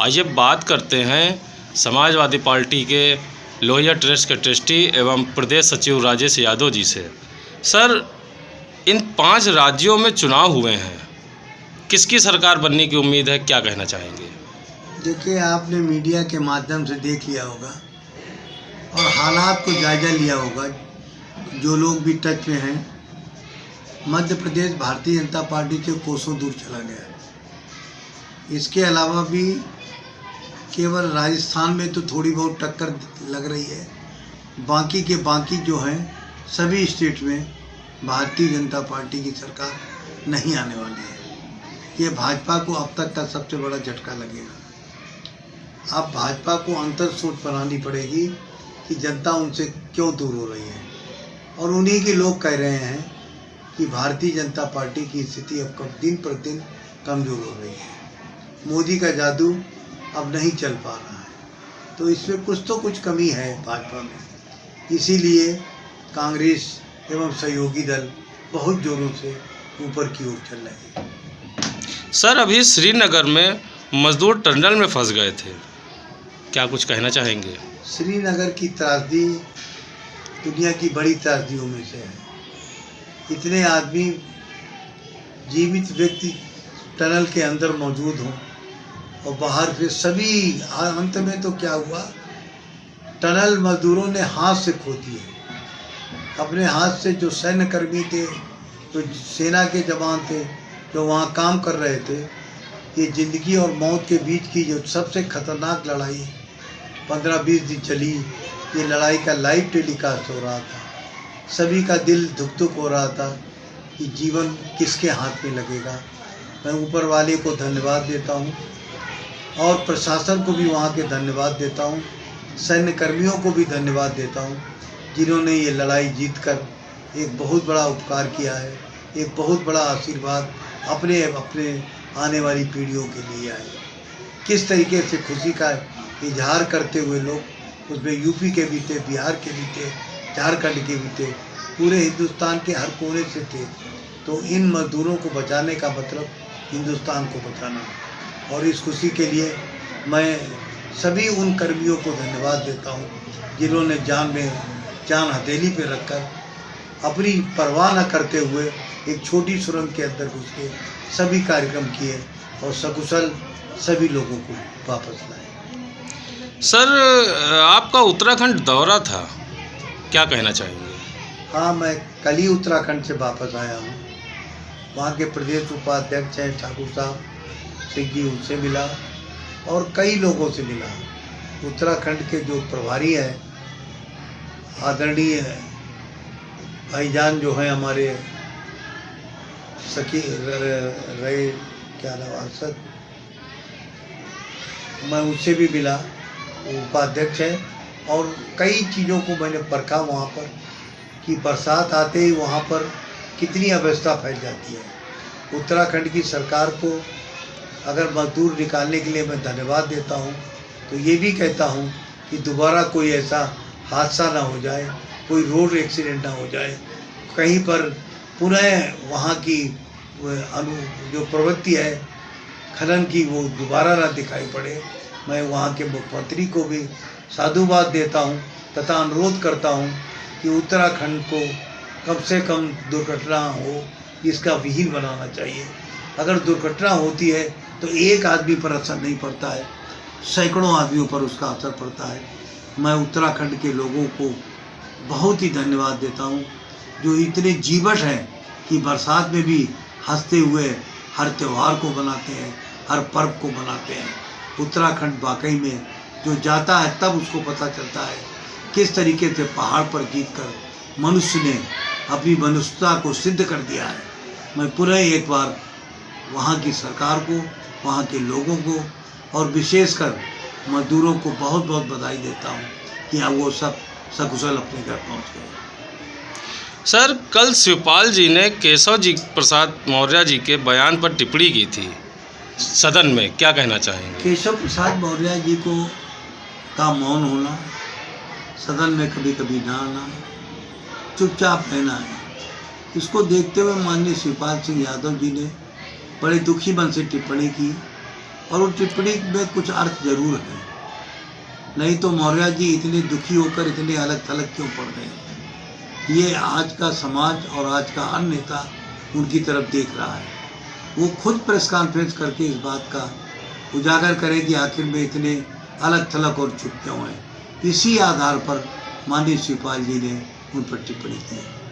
आइए बात करते हैं समाजवादी पार्टी के लोहिया ट्रस्ट के ट्रस्टी एवं प्रदेश सचिव राजेश यादव जी से। सर, इन 5 राज्यों में चुनाव हुए हैं, किसकी सरकार बनने की उम्मीद है, क्या कहना चाहेंगे? देखिए, आपने मीडिया के माध्यम से देख लिया होगा और हालात को जायजा लिया होगा। जो लोग भी टच में हैं, मध्य प्रदेश भारतीय जनता पार्टी से कोसों दूर चला गया है। इसके अलावा भी केवल राजस्थान में तो थोड़ी बहुत टक्कर लग रही है, बाकी के बाकी जो हैं सभी स्टेट में भारतीय जनता पार्टी की सरकार नहीं आने वाली है। ये भाजपा को अब तक का सबसे बड़ा झटका लगेगा। अब भाजपा को अंतर सोच बनानी पड़ेगी कि जनता उनसे क्यों दूर हो रही है, और उन्हीं के लोग कह रहे हैं कि भारतीय जनता पार्टी की स्थिति अब दिन पर दिन कमज़ोर हो रही है। मोदी का जादू अब नहीं चल पा रहा है, तो इसमें कुछ तो कुछ कमी है भाजपा में। इसीलिए कांग्रेस एवं सहयोगी दल बहुत जोरों से ऊपर की ओर चल रहे हैं। सर, अभी श्रीनगर में मजदूर टनल में फंस गए थे, क्या कुछ कहना चाहेंगे? श्रीनगर की त्रासदी दुनिया की बड़ी त्रासदियों में से है। इतने आदमी, जीवित व्यक्ति टनल के अंदर मौजूद हों और बाहर से सभी, अंत में तो क्या हुआ, टनल मजदूरों ने हाथ से खो दिए। अपने हाथ से जो सैन्य कर्मी थे, जो सेना के जवान थे, जो वहाँ काम कर रहे थे, ये ज़िंदगी और मौत के बीच की जो सबसे खतरनाक लड़ाई 15-20 दिन चली, ये लड़ाई का लाइव टेलीकास्ट हो रहा था। सभी का दिल धुक धुक हो रहा था कि जीवन किसके हाथ में लगेगा। मैं ऊपर वाले को धन्यवाद देता हूँ और प्रशासन को भी वहाँ के धन्यवाद देता हूँ, सैन्य कर्मियों को भी धन्यवाद देता हूँ, जिन्होंने ये लड़ाई जीतकर एक बहुत बड़ा उपकार किया है, एक बहुत बड़ा आशीर्वाद अपने आने वाली पीढ़ियों के लिए आए। किस तरीके से खुशी का इजहार करते हुए लोग, उसमें यूपी के भी थे, बिहार के भी थे, झारखंड के भी थे, पूरे हिंदुस्तान के हर कोने से थे। तो इन मजदूरों को बचाने का मतलब हिंदुस्तान को बचाना, और इस खुशी के लिए मैं सभी उन कर्मियों को धन्यवाद देता हूँ जिन्होंने जान हथेली पे रखकर अपनी परवाह न करते हुए एक छोटी सुरंग के अंदर घुस के सभी कार्यक्रम किए और सकुशल सभी लोगों को वापस लाए। सर, आपका उत्तराखंड दौरा था, क्या कहना चाहेंगे? हाँ, मैं कल ही उत्तराखंड से वापस आया हूँ। वहाँ के प्रदेश उपाध्यक्ष हैं ठाकुर साहब सिंह जी, उनसे मिला और कई लोगों से मिला। उत्तराखंड के जो प्रभारी हैं, आदरणीय भाईजान जो हैं हमारे सखी रहे, क्या नाम, अरशद, मैं उनसे भी मिला, उपाध्यक्ष हैं। और कई चीज़ों को मैंने परखा वहाँ पर कि बरसात आते ही वहाँ पर कितनी अव्यवस्था फैल जाती है। उत्तराखंड की सरकार को अगर मजदूर निकालने के लिए मैं धन्यवाद देता हूँ, तो ये भी कहता हूँ कि दोबारा कोई ऐसा हादसा ना हो जाए, कोई रोड एक्सीडेंट ना हो जाए, कहीं पर पुनः वहाँ की जो प्रवृत्ति है खनन की वो दोबारा ना दिखाई पड़े। मैं वहाँ के मुख्यमंत्री को भी साधुवाद देता हूँ तथा अनुरोध करता हूँ कि उत्तराखंड को कम से कम दुर्घटना हो इसका विहीन बनाना चाहिए। अगर दुर्घटना होती है तो एक आदमी पर असर नहीं पड़ता है, सैकड़ों आदमियों पर उसका असर पड़ता है। मैं उत्तराखंड के लोगों को बहुत ही धन्यवाद देता हूँ जो इतने जीवट हैं कि बरसात में भी हंसते हुए हर त्यौहार को मनाते हैं, हर पर्व को मनाते हैं। उत्तराखंड वाकई में जो जाता है तब उसको पता चलता है किस तरीके से पहाड़ पर जीतकर मनुष्य ने अपनी मनुष्यता को सिद्ध कर दिया है। मैं पुनः एक बार वहाँ की सरकार को, वहाँ के लोगों को और विशेषकर मजदूरों को बहुत बहुत बधाई देता हूँ कि हाँ, वो सब सकुशल अपने घर पहुँच गए। सर, कल शिवपाल जी ने केशव जी प्रसाद मौर्य जी के बयान पर टिप्पणी की थी सदन में, क्या कहना चाहेंगे? केशव प्रसाद मौर्य जी को का मौन होना, सदन में कभी कभी ना आना, चुपचाप रहना है, इसको देखते हुए माननीय शिवपाल सिंह यादव जी ने बड़े दुखी मन से टिप्पणी की और उन टिप्पणी में कुछ अर्थ जरूर है, नहीं तो मौर्य जी इतने दुखी होकर इतने अलग थलग क्यों पड़ गए। ये आज का समाज और आज का अन्य नेता उनकी तरफ देख रहा है। वो खुद प्रेस कॉन्फ्रेंस करके इस बात का उजागर करें कि आखिर में इतने अलग थलग और चुप क्यों हैं। इसी आधार पर माननीय शिवपाल जी ने उन पर टिप्पणी की।